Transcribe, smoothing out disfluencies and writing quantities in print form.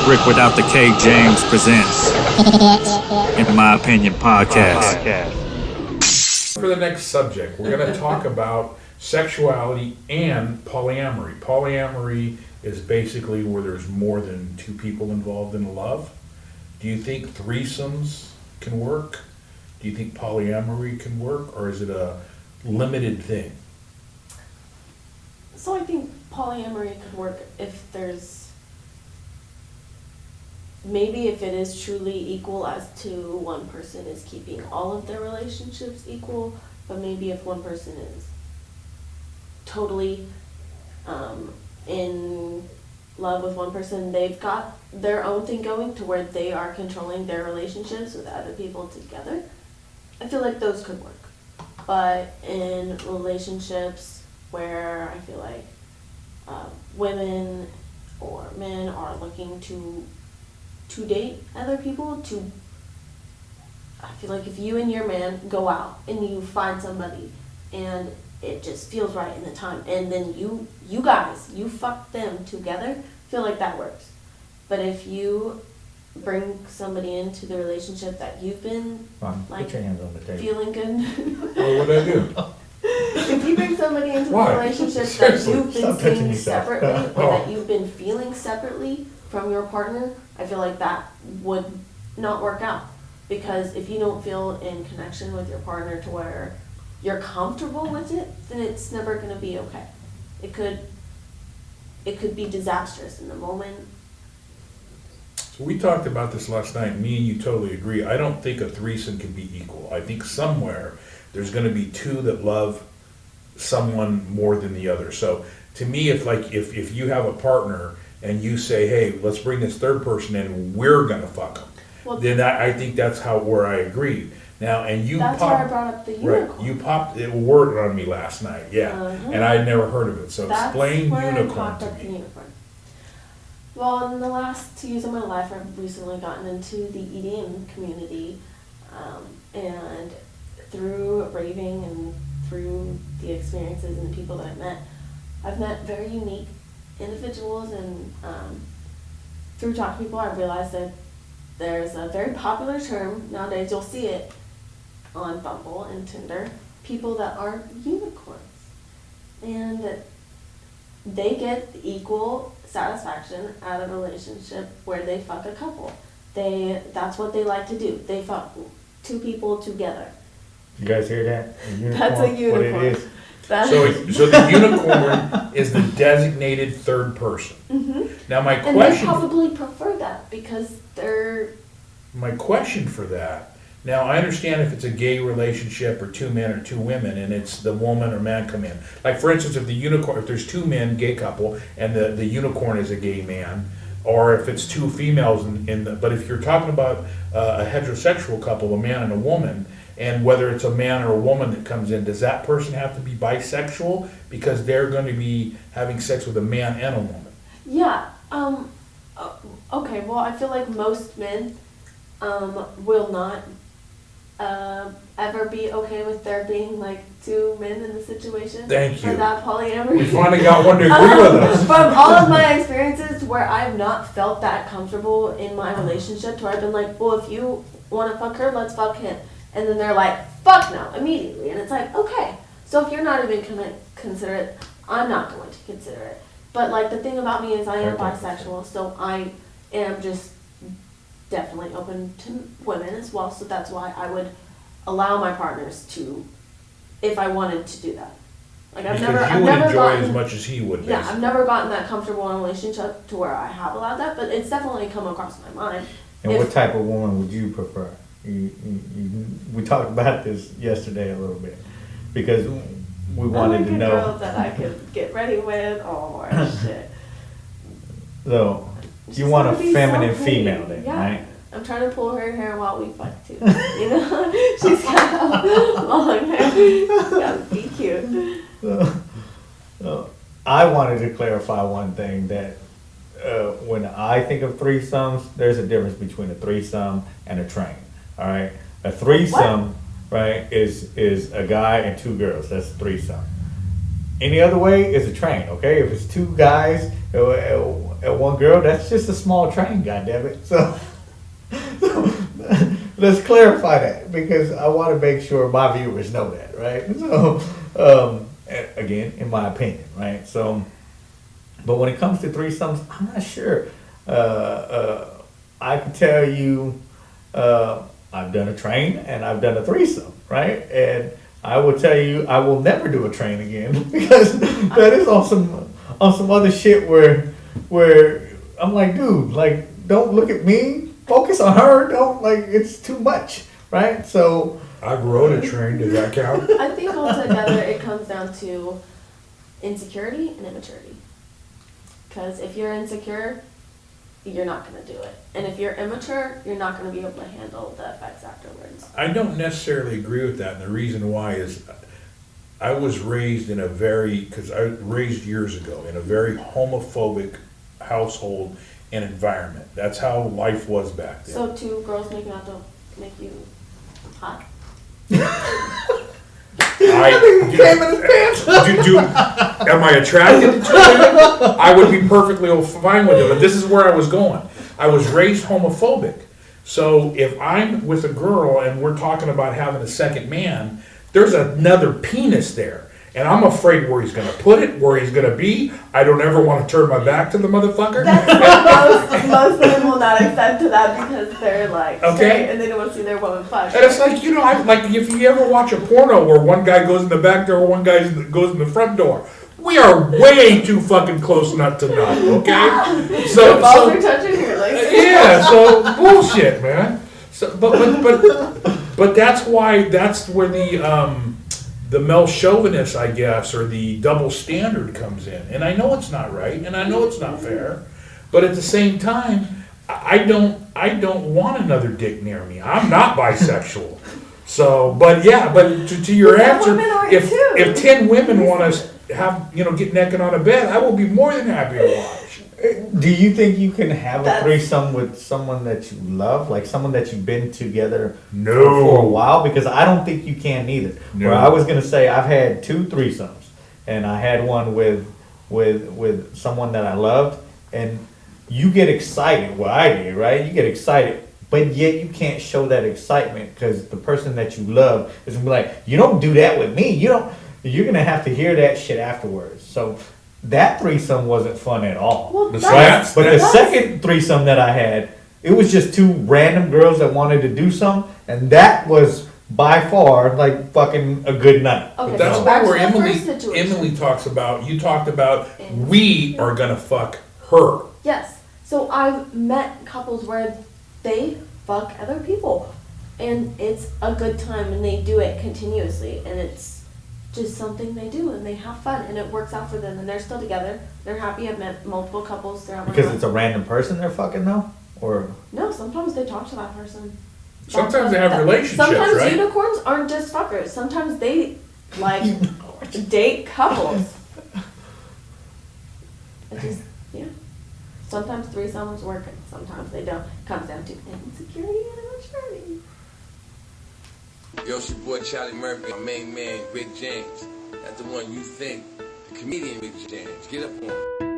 Rick Without the K James presents, in my opinion, podcast. For the next subject, we're going to talk about sexuality and polyamory. Polyamory is basically where there's more than two people involved in love. Do you think threesomes can work? Do you think polyamory can work? Or is it a limited thing? So I think polyamory could work if there's, maybe if it is truly equal as to one person is keeping all of their relationships equal, but maybe if one person is totally in love with one person, they've got their own thing going to where they are controlling their relationships with other people together. I feel like those could work. But in relationships where I feel like women or men are looking to date other people, I feel like if you and your man go out and you find somebody and it just feels right in the time, and then you fuck them together, I feel like that works. But if you bring somebody into the relationship that you've been Ron, like put your hands on the table. feeling good, Well, what'd I do? if you bring somebody into Why? the relationship Seriously, that you've been stop touching seeing yourself. separately or Oh. that you've been feeling separately from your partner, I feel like that would not work out. Because if you don't feel in connection with your partner to where you're comfortable with it, then it's never going to be okay. It could be disastrous in the moment. So we talked about this last night. Me and you totally agree. I don't think a threesome can be equal. I think somewhere there's going to be two that love someone more than the other. So to me, if you have a partner and you say, hey, let's bring this third person in and we're going to fuck them, Well, then I think that's where I agree. Now, and you that's popped, why I brought up the unicorn. right, you popped a word on me last night, yeah, Uh-huh. and I'd never heard of it. So That's explain where I unicorn popped to up the me. unicorn. Well, in the last 2 years of my life, I've recently gotten into the EDM community, and through raving and through the experiences and the people that I've met very unique individuals, and through talking to people, I've realized that there's a very popular term nowadays. You'll see it on Bumble and Tinder, people that are unicorns, and they get equal satisfaction out of a relationship where they fuck a couple. That's what they like to do. They fuck two people together. You guys hear that? That's a unicorn. What it is? So the unicorn is the designated third person. Mm-hmm. Now my And they question, probably prefer that because they're. my question for that. Now I understand if it's a gay relationship or two men or two women, and it's the woman or man come in. Like for instance, if there's two men, gay couple, and the unicorn is a gay man, or if it's two females but if you're talking about a heterosexual couple, a man and a woman, and whether it's a man or a woman that comes in, does that person have to be bisexual because they're going to be having sex with a man and a woman? Yeah. Okay. Well, I feel like most men will not ever be okay with there being like two men in the situation. Thank you. For that polyamory. We finally got one to agree with us. From all of my experiences where I've not felt that comfortable in my relationship, to where I've been like, well, if you want to fuck her, let's fuck him. And then they're like, fuck no, immediately. And it's like, okay. So if you're not even going to consider it, I'm not going to consider it. But like the thing about me is I am bisexual, so I am just definitely open to women as well. So that's why I would allow my partners to, if I wanted to do that. Like I've Because never you would enjoy gotten, as much as he would. yeah, basically. I've never gotten that comfortable in a relationship to where I have allowed that, but it's definitely come across my mind. And what type of woman would you prefer? We talked about this yesterday a little bit because we wanted to I like a know. girl that I could get ready with, or shit. So She's you want a gonna be feminine so pretty. female then, Yeah. right? I'm trying to pull her hair while we fuck too. You know, she's got long hair. She's got to be cute. I wanted to clarify one thing that when I think of threesomes, there's a difference between a threesome and a train. All right, a threesome, right, is a guy and two girls. That's a threesome. Any other way is a train, okay? If it's two guys and one girl, that's just a small train, goddammit. So let's clarify that because I want to make sure my viewers know that, right? So, again, in my opinion, right? So, but when it comes to threesomes, I'm not sure. I can tell you, I've done a train and I've done a threesome, right? And I will tell you, I will never do a train again because that is on some other shit where I'm like, dude, like, don't look at me. Focus on her. Don't, like, it's too much, right? So I've rode a train. Does that count? I think altogether it comes down to insecurity and immaturity. Because if you're insecure, you're not going to do it. And if you're immature, you're not going to be able to handle the effects afterwards. I don't necessarily agree with that, and the reason why is I was raised in because I was raised years ago in a very homophobic household and environment. That's how life was back then. So two girls making out don't make you hot? Am I attracted to women? I would be perfectly fine with it, but this is where I was going. I was raised homophobic. So if I'm with a girl and we're talking about having a second man, there's another penis there. And I'm afraid where he's going to put it, where he's going to be. I don't ever want to turn my back to the motherfucker. Most women will not accept to that because they're like, okay, and they don't want to see their woman fuck. And it's like, like if you ever watch a porno where one guy goes in the back door, one guy goes in the front door. We are way too fucking close nut to nut, okay? So your balls are touching your legs. Yeah, so bullshit, man. So, but that's where the male chauvinist, I guess, or the double standard comes in. And I know it's not right, and I know it's not fair, but at the same time, I don't want another dick near me. I'm not bisexual. So, but to your answer, if 10 women want to have, get naked on a bed, I will be more than happy to watch. Do you think you can have a threesome with someone that you love, like someone that you've been together for a while? Because I don't think you can either. No. Where I was gonna say I've had 2 threesomes, and I had one with someone that I loved, and you get excited. Well, I did, right? You get excited, but yet you can't show that excitement because the person that you love is gonna be like, you don't do that with me. You're gonna have to hear that shit afterwards. So that threesome wasn't fun at all. Well, But the second threesome that I had, it was just 2 random girls that wanted to do something, and that was by far like fucking a good night. Okay, but that's so where back to the first Emily situation. talks about. You talked about we are gonna fuck her. Yes. So I've met couples where they fuck other people, and it's a good time, and they do it continuously, and it's just something they do, and they have fun, and it works out for them, and they're still together. They're happy. I've met multiple couples throughout my life. Because it's a random person they're fucking though? Or No, sometimes they talk to that person. Sometimes they have relationships, Sometimes right? unicorns aren't just fuckers. Sometimes they date couples. It just Sometimes threesomes work, and sometimes they don't. It comes down to insecurity and immaturity. Yo, it's your boy Charlie Murphy, my main man, Rick James. That's the one you think, the comedian Rick James. Get up on him.